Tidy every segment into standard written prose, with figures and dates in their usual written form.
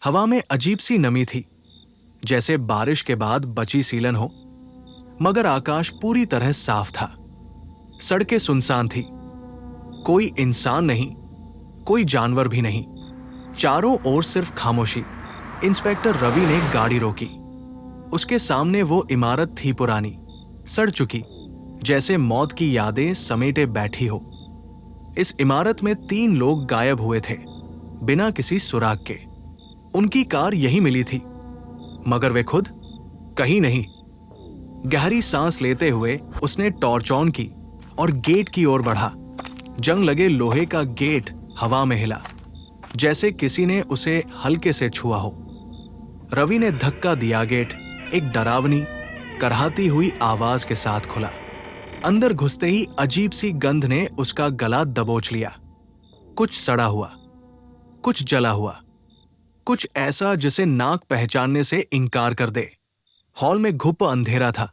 हवा में अजीब सी नमी थी, जैसे बारिश के बाद बची सीलन हो, मगर आकाश पूरी तरह साफ था। सड़कें सुनसान थी, कोई इंसान नहीं, कोई जानवर भी नहीं। चारों ओर सिर्फ खामोशी। इंस्पेक्टर रवि ने गाड़ी रोकी। उसके सामने वो इमारत थी, पुरानी, सड़ चुकी, जैसे मौत की यादें समेटे बैठी हो। इस इमारत में 3 लोग गायब हुए थे, बिना किसी सुराग के। उनकी कार यही मिली थी, मगर वे खुद कहीं नहीं। गहरी सांस लेते हुए उसने टॉर्च ऑन की और गेट की ओर बढ़ा। जंग लगे लोहे का गेट हवा में हिला, जैसे किसी ने उसे हल्के से छुआ हो। रवि ने धक्का दिया। गेट एक डरावनी, करहाती हुई आवाज के साथ खुला। अंदर घुसते ही अजीब सी गंध ने उसका गला दबोच लिया। कुछ सड़ा हुआ, कुछ जला हुआ, कुछ ऐसा जिसे नाक पहचानने से इनकार कर दे। हॉल में घुप अंधेरा था।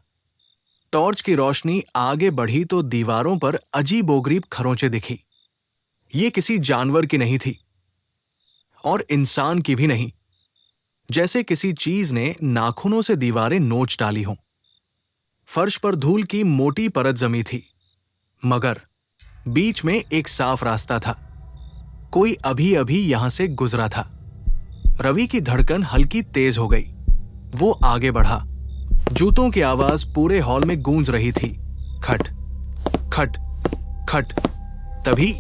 टॉर्च की रोशनी आगे बढ़ी तो दीवारों पर अजीबोगरीब खरोंचें दिखी। ये किसी जानवर की नहीं थी और इंसान की भी नहीं, जैसे किसी चीज ने नाखूनों से दीवारें नोच डाली हों। फर्श पर धूल की मोटी परत जमी थी, मगर बीच में एक साफ रास्ता था। कोई अभी अभी यहां से गुजरा था। रवि की धड़कन हल्की तेज हो गई। वो आगे बढ़ा। जूतों की आवाज पूरे हॉल में गूंज रही थी। खट खट खट। तभी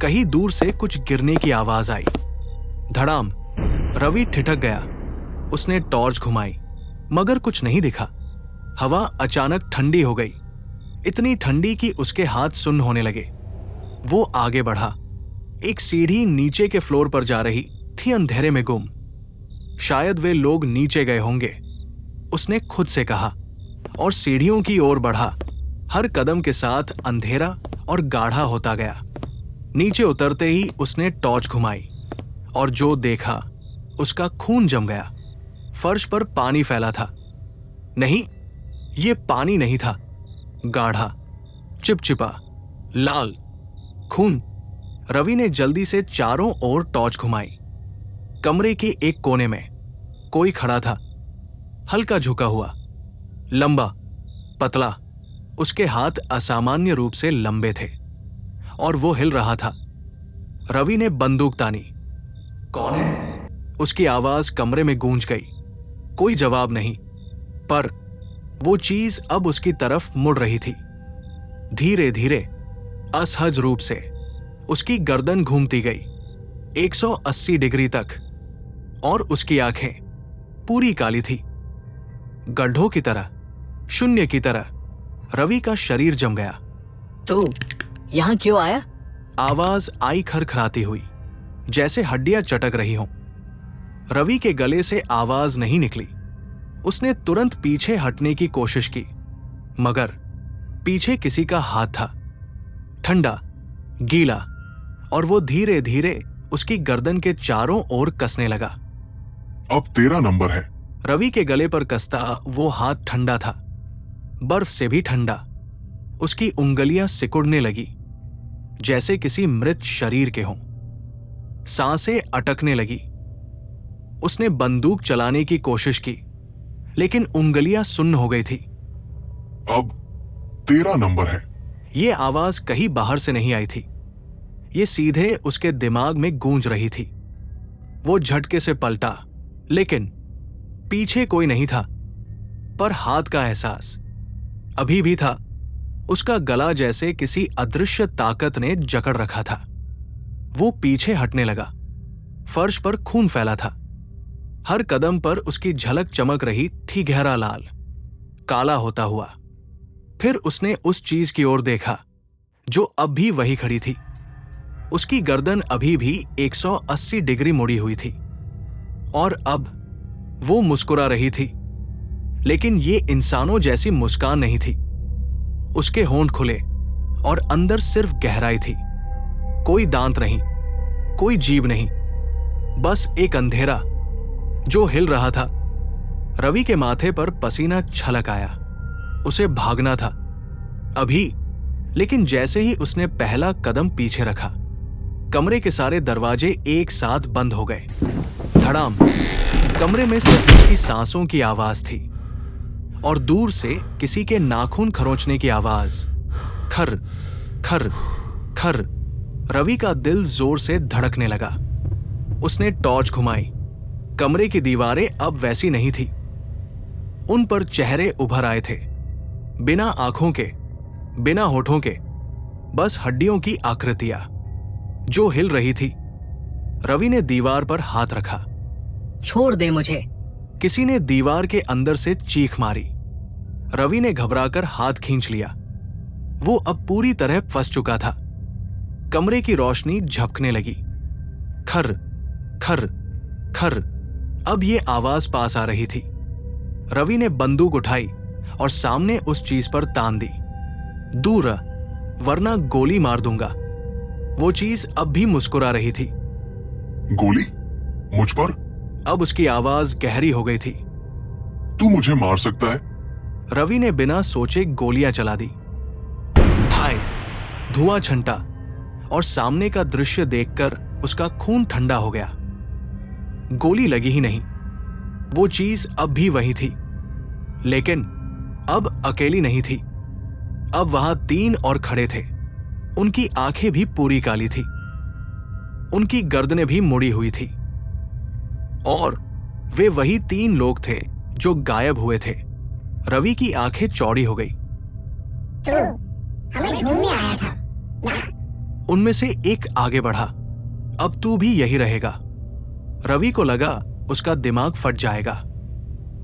कहीं दूर से कुछ गिरने की आवाज आई। धड़ाम। रवि ठिठक गया। उसने टॉर्च घुमाई, मगर कुछ नहीं दिखा। हवा अचानक ठंडी हो गई, इतनी ठंडी कि उसके हाथ सुन्न होने लगे। वो आगे बढ़ा। एक सीढ़ी नीचे के फ्लोर पर जा रही थी, अंधेरे में गुम। शायद वे लोग नीचे गए होंगे, उसने खुद से कहा, और सीढ़ियों की ओर बढ़ा। हर कदम के साथ अंधेरा और गाढ़ा होता गया। नीचे उतरते ही उसने टॉर्च घुमाई, और जो देखा उसका खून जम गया। फर्श पर पानी फैला था। नहीं, ये पानी नहीं था, गाढ़ा, चिपचिपा, लाल खून। रवि ने जल्दी से चारों ओर टॉर्च घुमाई। कमरे के एक कोने में कोई खड़ा था, हल्का झुका हुआ, लंबा, पतला। उसके हाथ असामान्य रूप से लंबे थे और वो हिल रहा था। रवि ने बंदूक तानी। कौन है? उसकी आवाज कमरे में गूंज गई। कोई जवाब नहीं, पर वो चीज अब उसकी तरफ मुड़ रही थी। धीरे धीरे, असहज रूप से उसकी गर्दन घूमती गई 180 डिग्री तक, और उसकी आंखें पूरी काली थी, गड्ढों की तरह, शून्य की तरह। रवि का शरीर जम गया। तू यहां क्यों आया? आवाज आई खरखराती हुई, जैसे हड्डियां चटक रही हों। रवि के गले से आवाज नहीं निकली। उसने तुरंत पीछे हटने की कोशिश की, मगर पीछे किसी का हाथ था, ठंडा, गीला, और वो धीरे धीरे उसकी गर्दन के चारों ओर कसने लगा। अब तेरा नंबर है। रवि के गले पर कसता वो हाथ ठंडा था, बर्फ से भी ठंडा। उसकी उंगलियां सिकुड़ने लगी, जैसे किसी मृत शरीर के हों। सांसें अटकने लगी। उसने बंदूक चलाने की कोशिश की, लेकिन उंगलियां सुन्न हो गई थी। अब तेरा नंबर है। ये आवाज कहीं बाहर से नहीं आई थी, ये सीधे उसके दिमाग में गूंज रही थी। वो झटके से पलटा, लेकिन पीछे कोई नहीं था, पर हाथ का एहसास अभी भी था। उसका गला जैसे किसी अदृश्य ताकत ने जकड़ रखा था। वो पीछे हटने लगा। फर्श पर खून फैला था। हर कदम पर उसकी झलक चमक रही थी, गहरा लाल, काला होता हुआ। फिर उसने उस चीज की ओर देखा जो अब भी वही खड़ी थी। उसकी गर्दन अभी भी 180 डिग्री मुड़ी हुई थी, और अब वो मुस्कुरा रही थी, लेकिन ये इंसानों जैसी मुस्कान नहीं थी। उसके होंठ खुले और अंदर सिर्फ गहराई थी। कोई दांत नहीं, कोई जीभ नहीं, बस एक अंधेरा जो हिल रहा था। रवि के माथे पर पसीना छलक आया। उसे भागना था अभी, लेकिन जैसे ही उसने पहला कदम पीछे रखा, कमरे के सारे दरवाजे एक साथ बंद हो गए। धड़ाम। कमरे में सिर्फ उसकी सांसों की आवाज थी और दूर से किसी के नाखून खरोंचने की आवाज। खर खर खर। रवि का दिल जोर से धड़कने लगा। उसने टॉर्च घुमाई। कमरे की दीवारें अब वैसी नहीं थी। उन पर चेहरे उभर आए थे, बिना आंखों के, बिना होठों के, बस हड्डियों की आकृतियां जो हिल रही थी। रवि ने दीवार पर हाथ रखा। छोड़ दे मुझे। किसी ने दीवार के अंदर से चीख मारी। रवि ने घबराकर हाथ खींच लिया। वो अब पूरी तरह फंस चुका था। कमरे की रोशनी झपकने लगी। खर खर खर। अब ये आवाज पास आ रही थी। रवि ने बंदूक उठाई और सामने उस चीज पर तान दी। दूर रह, वरना गोली मार दूंगा। वो चीज अब भी मुस्कुरा रही थी। गोली? मुझ पर? अब उसकी आवाज गहरी हो गई थी। तू मुझे मार सकता है? रवि ने बिना सोचे गोलियां चला दी। ठाई, धुआं छंटा और सामने का दृश्य देखकर उसका खून ठंडा हो गया। गोली लगी ही नहीं। वो चीज अब भी वही थी, लेकिन अब अकेली नहीं थी। अब वहां 3 और खड़े थे। उनकी आंखें भी पूरी काली थी। उनकी गर्दनें भी मुड़ी हुई थी। और वे वही 3 लोग थे जो गायब हुए थे। रवि की आंखें चौड़ी हो गई। तू हमें ढूंढने आया था ना? उनमें से एक आगे बढ़ा। अब तू भी यही रहेगा। रवि को लगा उसका दिमाग फट जाएगा।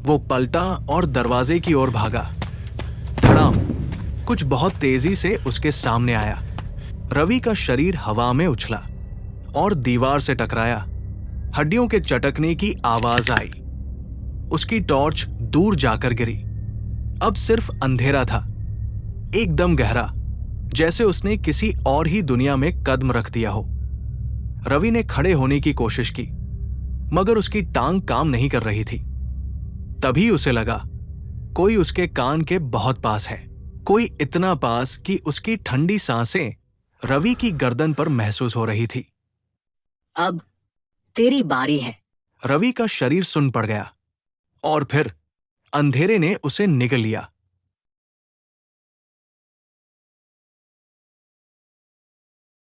वो पलटा और दरवाजे की ओर भागा। धड़ाम। कुछ बहुत तेजी से उसके सामने आया। रवि का शरीर हवा में उछला और दीवार से टकराया। हड्डियों के चटकने की आवाज आई। उसकी टॉर्च दूर जाकर गिरी। अब सिर्फ अंधेरा था, एकदम गहरा, जैसे उसने किसी और ही दुनिया में कदम रख दिया हो। रवि ने खड़े होने की कोशिश की, मगर उसकी टांग काम नहीं कर रही थी। तभी उसे लगा कोई उसके कान के बहुत पास है, कोई इतना पास कि उसकी ठंडी सांसें रवि की गर्दन पर महसूस हो रही थी। अब तेरी बारी है। रवि का शरीर सुन पड़ गया और फिर अंधेरे ने उसे निगल लिया।